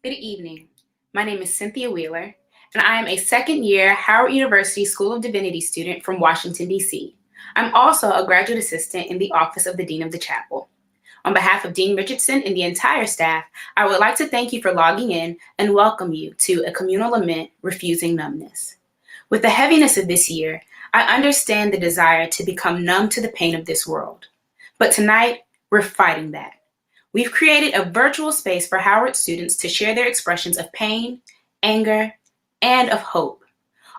Good evening. My name is Cynthia Wheeler, and I am a second-year Howard University School of Divinity student from Washington, D.C. I'm also a graduate assistant in the Office of the Dean of the Chapel. On behalf of Dean Richardson and the entire staff, I would like to thank you for logging in and welcome you to A Communal Lament, Refusing Numbness. With the heaviness of this year, I understand the desire to become numb to the pain of this world. But tonight, we're fighting that. We've created a virtual space for Howard students to share their expressions of pain, anger, and of hope.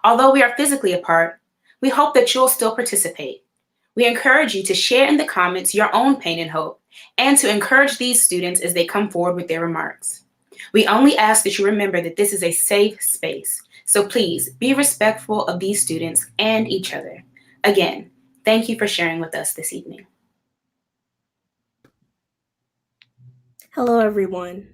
Although we are physically apart, we hope that you'll still participate. We encourage you to share in the comments your own pain and hope, and to encourage these students as they come forward with their remarks. We only ask that you remember that this is a safe space, so please be respectful of these students and each other. Again, thank you for sharing with us this evening. Hello, everyone.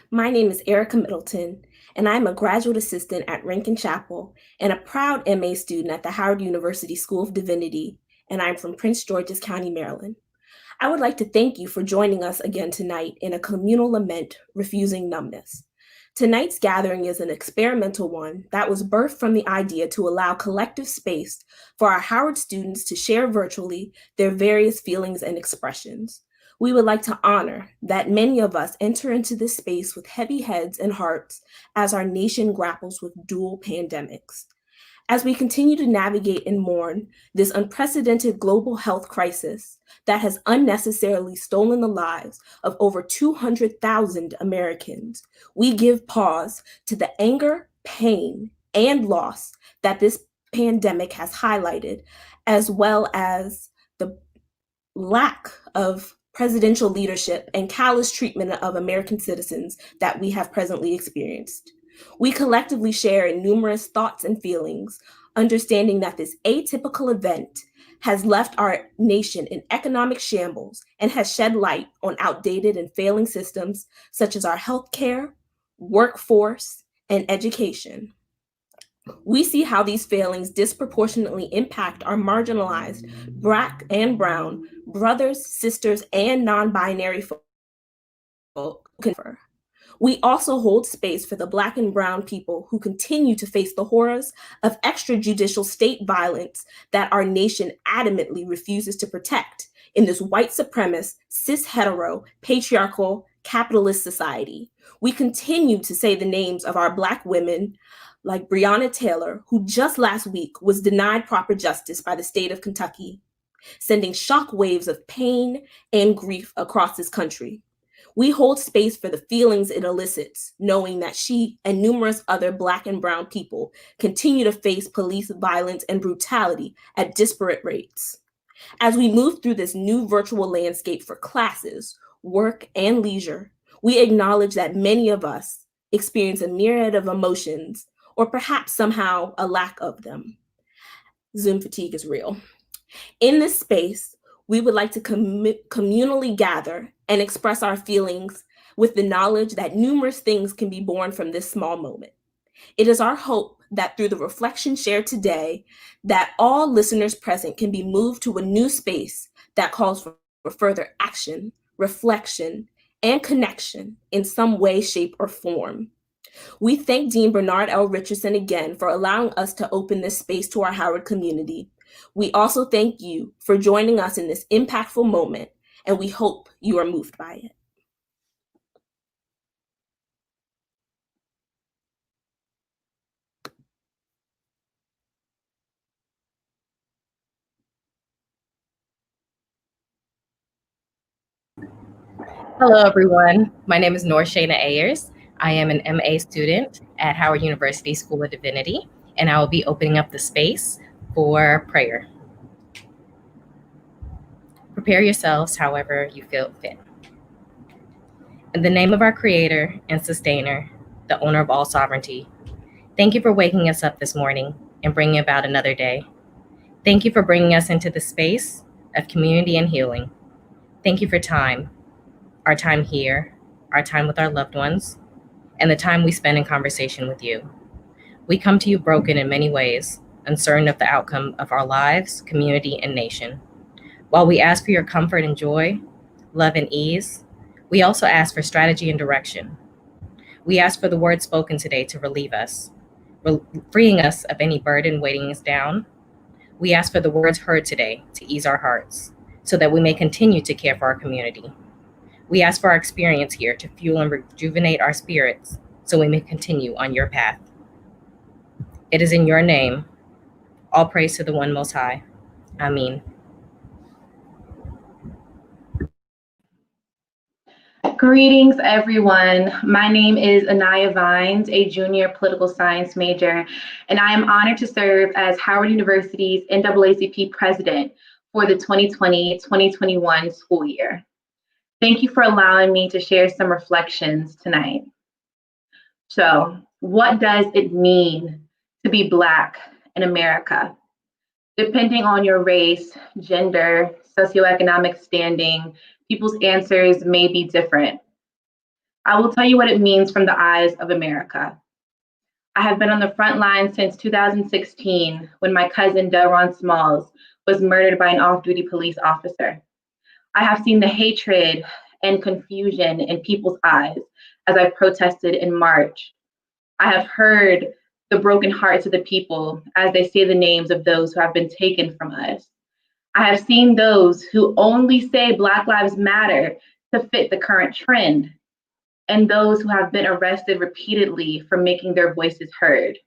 My name is Erica Middleton, and I'm a graduate assistant at Rankin Chapel and a proud MA student at the Howard University School of Divinity, and I'm from Prince George's County, Maryland. I would like to thank you for joining us again tonight in A Communal Lament, Refusing Numbness. Tonight's gathering is an experimental one that was birthed from the idea to allow collective space for our Howard students to share virtually their various feelings and expressions. We would like to honor that many of us enter into this space with heavy heads and hearts as our nation grapples with dual pandemics. As we continue to navigate and mourn this unprecedented global health crisis that has unnecessarily stolen the lives of over 200,000 Americans, we give pause to the anger, pain, and loss that this pandemic has highlighted, as well as the lack of presidential leadership and callous treatment of American citizens that we have presently experienced. We collectively share in numerous thoughts and feelings, understanding that this atypical event has left our nation in economic shambles and has shed light on outdated and failing systems such as our healthcare, workforce, and education. We see how these failings disproportionately impact our marginalized Black and Brown brothers, sisters, and non-binary folk. We also hold space for the Black and Brown people who continue to face the horrors of extrajudicial state violence that our nation adamantly refuses to protect in this white supremacist, cis-hetero, patriarchal, capitalist society. We continue to say the names of our Black women, like Breonna Taylor, who just last week was denied proper justice by the state of Kentucky, sending shock waves of pain and grief across this country. We hold space for the feelings it elicits, knowing that she and numerous other Black and Brown people continue to face police violence and brutality at disparate rates. As we move through this new virtual landscape for classes, work, and leisure, we acknowledge that many of us experience a myriad of emotions, or perhaps somehow a lack of them. Zoom fatigue is real. In this space, we would like to communally gather and express our feelings with the knowledge that numerous things can be born from this small moment. It is our hope that through the reflection shared today, that all listeners present can be moved to a new space that calls for further action, reflection, and connection in some way, shape, or form. We thank Dean Bernard L. Richardson again for allowing us to open this space to our Howard community. We also thank you for joining us in this impactful moment, and we hope you are moved by it. Hello, everyone. My name is Norshana Ayers. I am an MA student at Howard University School of Divinity, and I will be opening up the space for prayer. Prepare yourselves however you feel fit. In the name of our Creator and Sustainer, the owner of all sovereignty, thank you for waking us up this morning and bringing about another day. Thank you for bringing us into the space of community and healing. Thank you for time, our time here, our time with our loved ones, and the time we spend in conversation with you. We come to you broken in many ways, uncertain of the outcome of our lives, community, and nation. While we ask for your comfort and joy, love and ease, we also ask for strategy and direction. We ask for the word spoken today to relieve us, freeing us of any burden weighing us down. We ask for the words heard today to ease our hearts so that we may continue to care for our community. We ask for our experience here to fuel and rejuvenate our spirits so we may continue on your path. It is in your name. All praise to the one most high. Amen. Greetings, everyone. My name is ANIYAH Vines, a junior political science major, and I am honored to serve as Howard University's NAACP president for the 2020-2021 school year. Thank you for allowing me to share some reflections tonight. So, what does it mean to be Black in America? Depending on your race, gender, socioeconomic standing, people's answers may be different. I will tell you what it means from the eyes of America. I have been on the front line since 2016 when my cousin Delron Smalls was murdered by an off-duty police officer. I have seen the hatred and confusion in people's eyes as I protested in March. I have heard the broken hearts of the people as they say the names of those who have been taken from us. I have seen those who only say Black Lives Matter to fit the current trend, and those who have been arrested repeatedly for making their voices heard.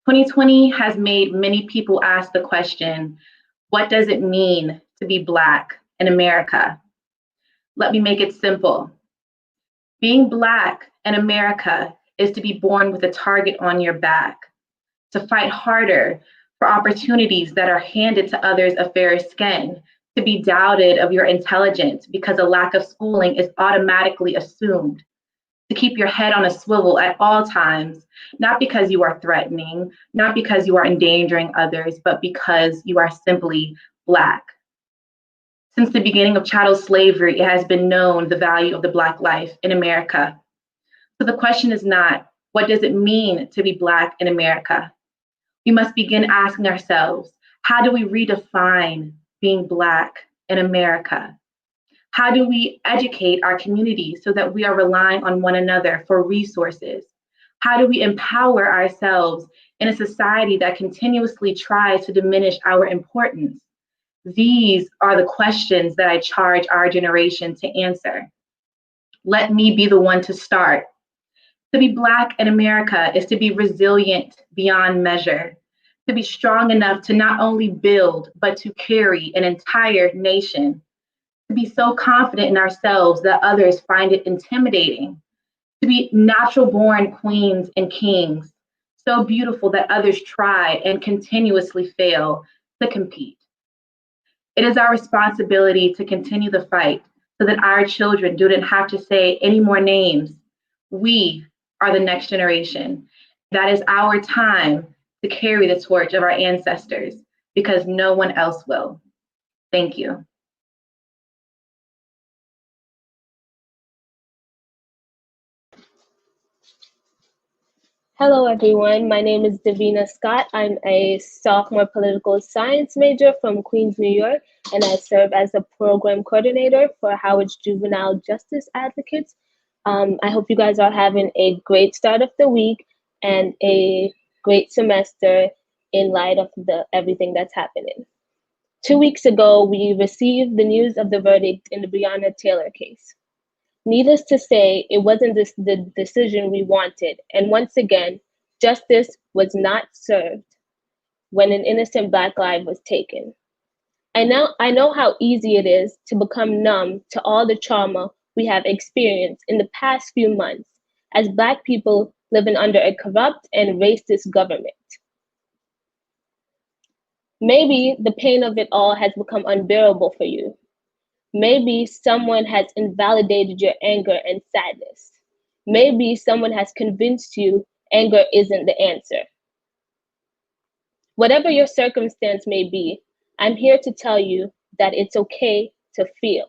2020 has made many people ask the question, what does it mean to be Black in America? Let me make it simple. Being Black in America is to be born with a target on your back, to fight harder for opportunities that are handed to others of fairer skin, to be doubted of your intelligence because a lack of schooling is automatically assumed, to keep your head on a swivel at all times, not because you are threatening, not because you are endangering others, but because you are simply Black. Since the beginning of chattel slavery, it has been known the value of the Black life in America. So the question is not, what does it mean to be Black in America? We must begin asking ourselves, how do we redefine being Black in America? How do we educate our community so that we are relying on one another for resources? How do we empower ourselves in a society that continuously tries to diminish our importance? These are the questions that I charge our generation to answer. Let me be the one to start. To be Black in America is to be resilient beyond measure, to be strong enough to not only build, but to carry an entire nation, to be so confident in ourselves that others find it intimidating, to be natural born queens and kings, so beautiful that others try and continuously fail to compete. It is our responsibility to continue the fight so that our children don't have to say any more names. We are the next generation. That is our time to carry the torch of our ancestors because no one else will. Thank you. Hello, everyone. My name is DAVINA Scott. I'm a sophomore political science major from Queens, New York, and I serve as the program coordinator for Howard's Juvenile Justice Advocates. I hope you guys are having a great start of the week and a great semester in light of everything that's happening. 2 weeks ago, we received the news of the verdict in the Breonna Taylor case. Needless to say, it wasn't the decision we wanted. And once again, justice was not served when an innocent Black life was taken. I know how easy it is to become numb to all the trauma we have experienced in the past few months as Black people living under a corrupt and racist government. Maybe the pain of it all has become unbearable for you. Maybe someone has invalidated your anger and sadness. Maybe someone has convinced you anger isn't the answer. Whatever your circumstance may be, I'm here to tell you that it's okay to feel.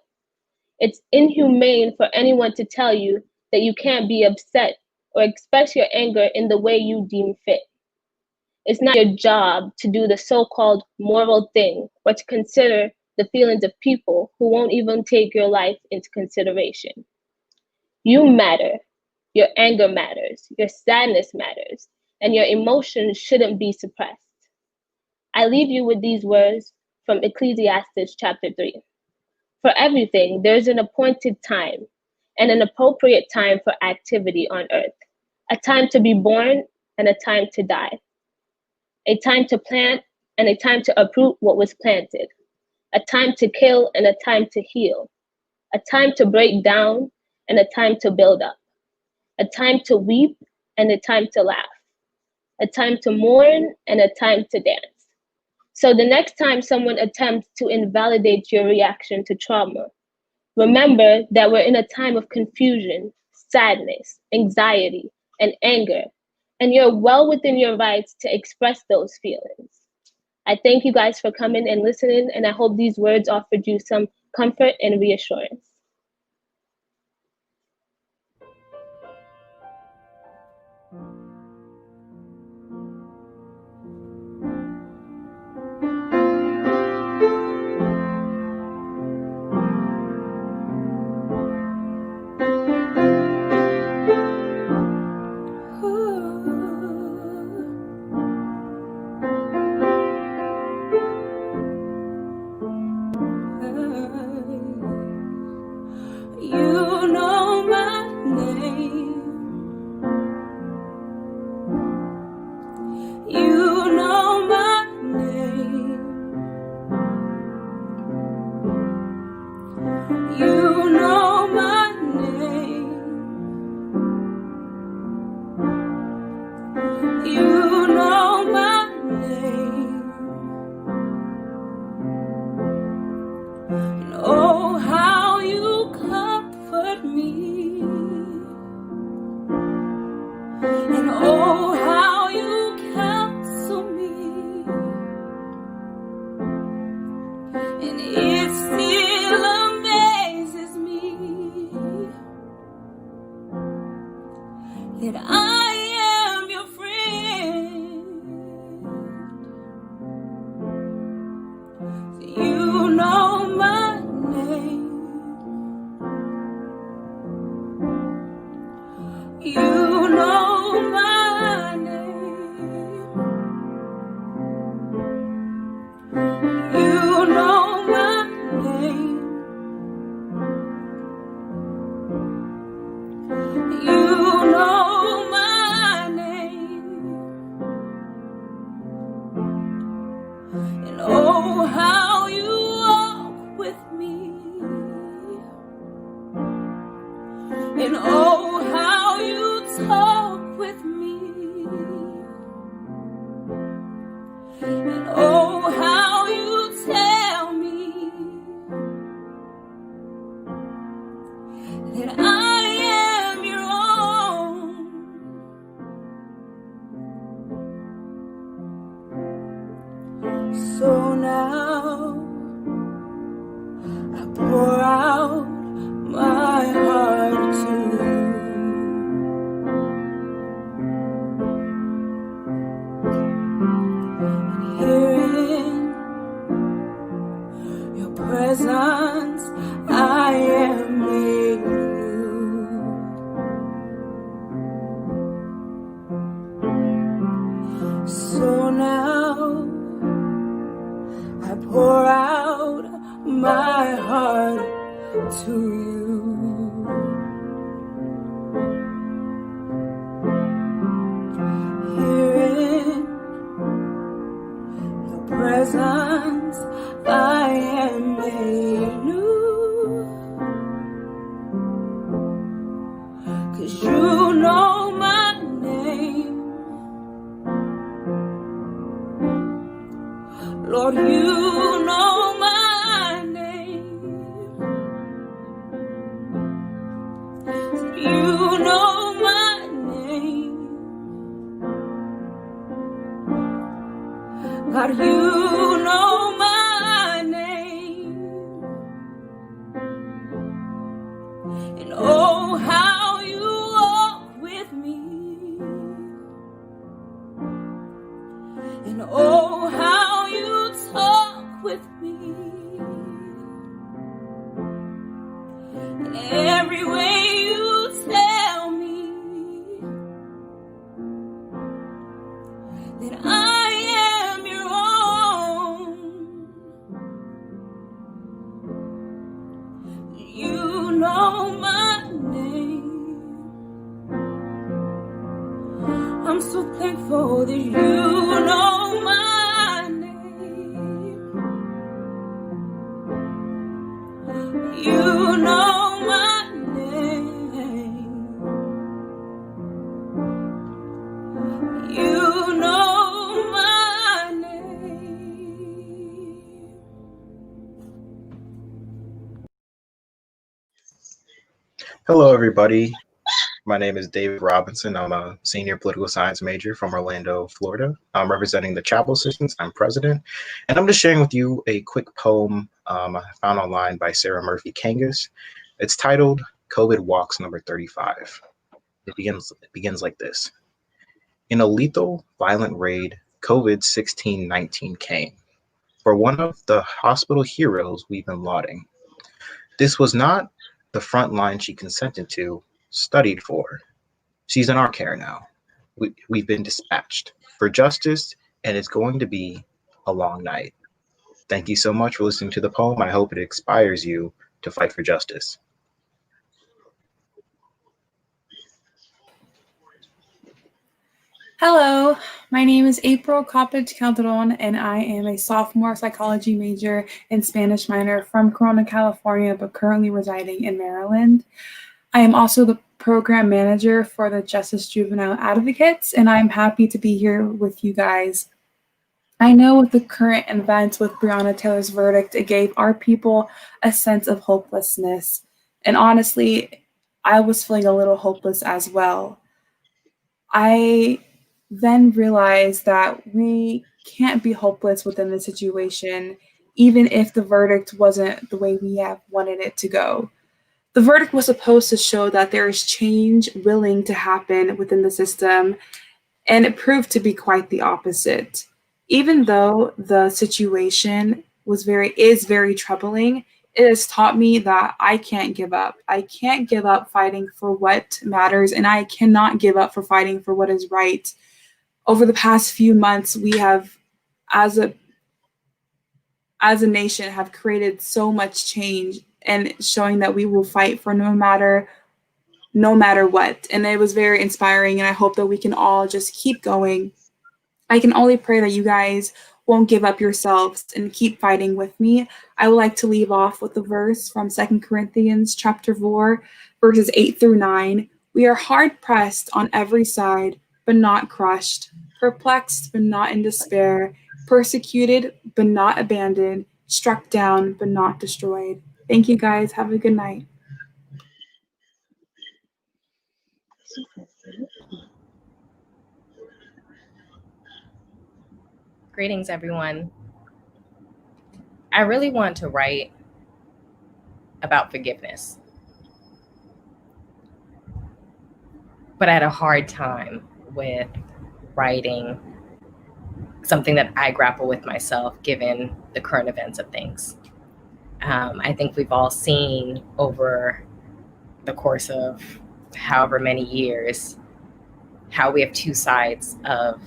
It's inhumane for anyone to tell you that you can't be upset or express your anger in the way you deem fit. It's not your job to do the so-called moral thing or to consider the feelings of people who won't even take your life into consideration. You matter. Your anger matters, your sadness matters, and your emotions shouldn't be suppressed. I leave you with these words from Ecclesiastes chapter 3. For everything, there's an appointed time and an appropriate time for activity on earth, a time to be born and a time to die, a time to plant and a time to uproot what was planted, a time to kill and a time to heal, a time to break down and a time to build up, a time to weep and a time to laugh, a time to mourn and a time to dance. So the next time someone attempts to invalidate your reaction to trauma, remember that we're in a time of confusion, sadness, anxiety, and anger, and you're well within your rights to express those feelings. I thank you guys for coming and listening, and I hope these words offered you some comfort and reassurance. You know my name. You know my name. You know my name. You know my name. And oh, how you comfort me. And oh, how you counsel me. And it still amazes me that I am your friend. You know my name. You know my name. You know my name. You know my name. And oh, how you walk with me. And oh, how you talk with me. And oh, how you tell me that I am your own. So now I pour out my heart to you. And here in your presence I am made new. So now I pour out my heart to you. Here in your presence I am made new. 'Cause you know my name. Lord, you know my name. You know my name. God, you know my name. And oh, how you walk with me. And oh, how you talk with me. And every way you tell me so thankful that you know my name. You know my name. You know my name. Hello, everybody. My name is David Robinson. I'm a senior political science major from Orlando, Florida. I'm representing the Chapel Assistants. I'm president. And I'm just sharing with you a quick poem I found online by Sarah Murphy Kangas. It's titled COVID Walks number 35. It begins like this. In a lethal, violent raid, COVID-16-19 came. For one of the hospital heroes we've been lauding. This was not the front line she consented to, studied for. She's in our care now. We've been dispatched for justice, and it's going to be a long night. Thank you so much for listening to the poem. I hope it inspires you to fight for justice. Hello, my name is April Coppage Calderon, and I am a sophomore psychology major and Spanish minor from Corona, California, but currently residing in Maryland. I am also the program manager for the Justice Juvenile Advocates, and I'm happy to be here with you guys. I know with the current events with Breonna Taylor's verdict, it gave our people a sense of hopelessness. And honestly, I was feeling a little hopeless as well. I then realized that we can't be hopeless within the situation, even if the verdict wasn't the way we have wanted it to go. The verdict was supposed to show that there is change willing to happen within the system, and it proved to be quite the opposite. Even though the situation is very troubling, it has taught me that I can't give up. I can't give up fighting for what matters, and I cannot give up for fighting for what is right. Over the past few months, we have, as a nation, have created so much change and showing that we will fight for no matter what. And it was very inspiring, and I hope that we can all just keep going. I can only pray that you guys won't give up yourselves and keep fighting with me. I would like to leave off with a verse from 2 Corinthians chapter 4, verses 8 through 9. We are hard pressed on every side, but not crushed, perplexed, but not in despair, persecuted, but not abandoned, struck down, but not destroyed. Thank you guys. Have a good night. Greetings, everyone. I really want to write about forgiveness, but I had a hard time with writing something that I grapple with myself, given the current events of things. I think we've all seen over the course of however many years how we have two sides of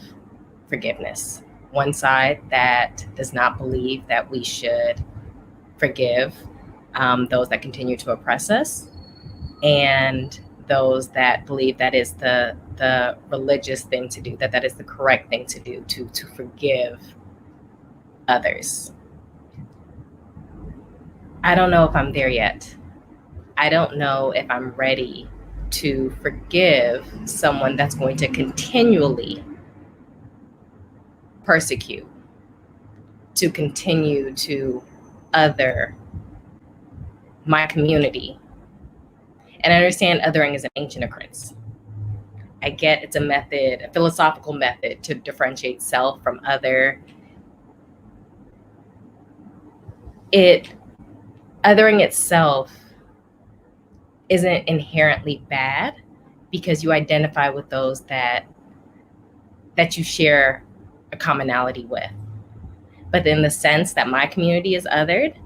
forgiveness. One side that does not believe that we should forgive those that continue to oppress us, and those that believe that is the religious thing to do, that is the correct thing to do, to forgive others. I don't know if I'm there yet. I don't know if I'm ready to forgive someone that's going to continually persecute, to continue to other my community. And I understand othering is an ancient occurrence. I get it's a method, a philosophical method to differentiate self from other. Othering itself isn't inherently bad because you identify with those that you share a commonality with. But in the sense that my community is othered,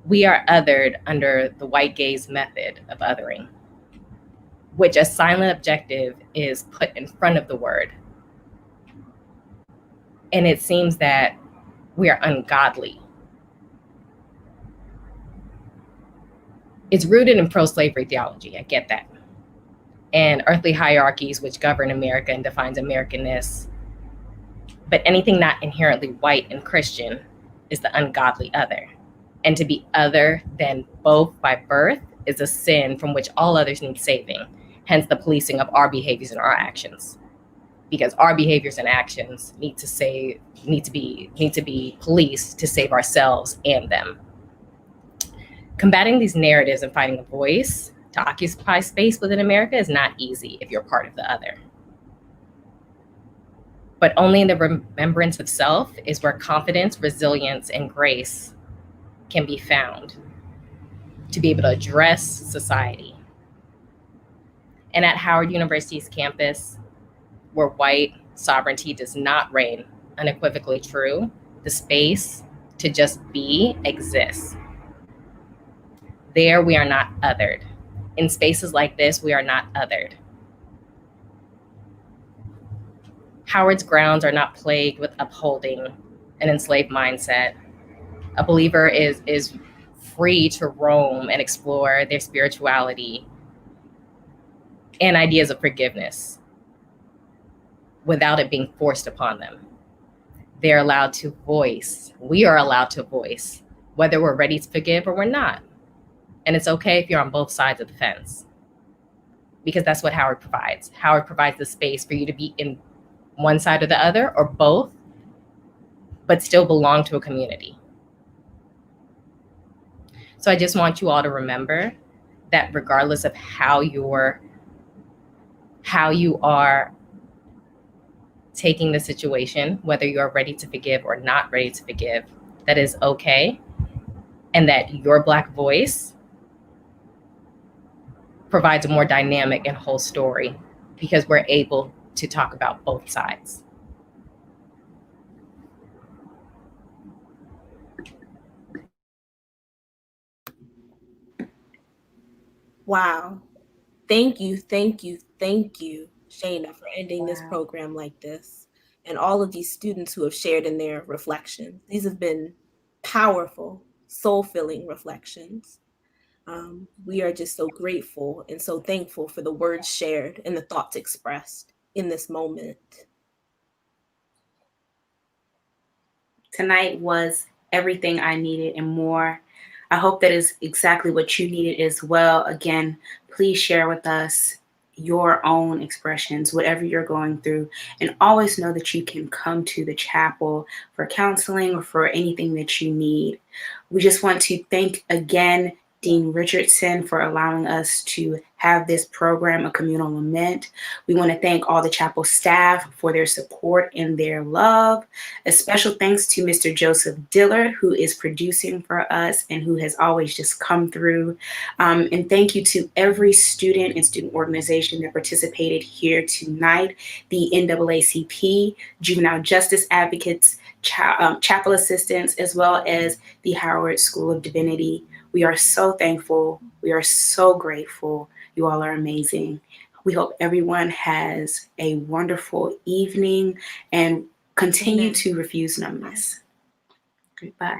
we are othered under the white gaze method of othering, which a silent objective is put in front of the word. And it seems that we are ungodly. It's rooted in pro-slavery theology, I get that. and earthly hierarchies which govern America and defines Americanness. But anything not inherently white and Christian is the ungodly other. And to be other than both by birth is a sin from which all others need saving, hence the policing of our behaviors and our actions. Because our behaviors and actions need to be policed to save ourselves and them. Combating these narratives and finding a voice to occupy space within America is not easy if you're part of the other. But only in the remembrance of self is where confidence, resilience, and grace can be found to be able to address society. And at Howard University's campus, where white sovereignty does not reign unequivocally true, the space to just be exists. There we are not othered. In spaces like this, we are not othered. Howard's grounds are not plagued with upholding an enslaved mindset. A believer is free to roam and explore their spirituality and ideas of forgiveness without it being forced upon them. They're allowed to voice. We are allowed to voice, whether we're ready to forgive or we're not. And it's okay if you're on both sides of the fence, because that's what Howard provides. Howard provides the space for you to be in one side or the other, or both, but still belong to a community. So I just want you all to remember that regardless of how you are taking the situation, whether you are ready to forgive or not ready to forgive, that is okay. And that your Black voice provides a more dynamic and whole story because we're able to talk about both sides. Wow. Thank you, Shayna, for ending this program like this, and all of these students who have shared in their reflections. These have been powerful, soul-filling reflections. We are just so grateful and so thankful for the words shared and the thoughts expressed in this moment. Tonight was everything I needed and more. I hope that is exactly what you needed as well. Again, please share with us your own expressions, whatever you're going through, and always know that you can come to the chapel for counseling or for anything that you need. We just want to thank again Dean Richardson for allowing us to have this program, A Communal Lament. We want to thank all the chapel staff for their support and their love. A special thanks to Mr. Joseph Dillard, who is producing for us and who has always just come through. And thank you to every student and student organization that participated here tonight, the NAACP, Juvenile Justice Advocates, chapel assistants, as well as the Howard School of Divinity. We are so thankful. We are so grateful. You all are amazing. We hope everyone has a wonderful evening and continue to refuse numbness. Goodbye.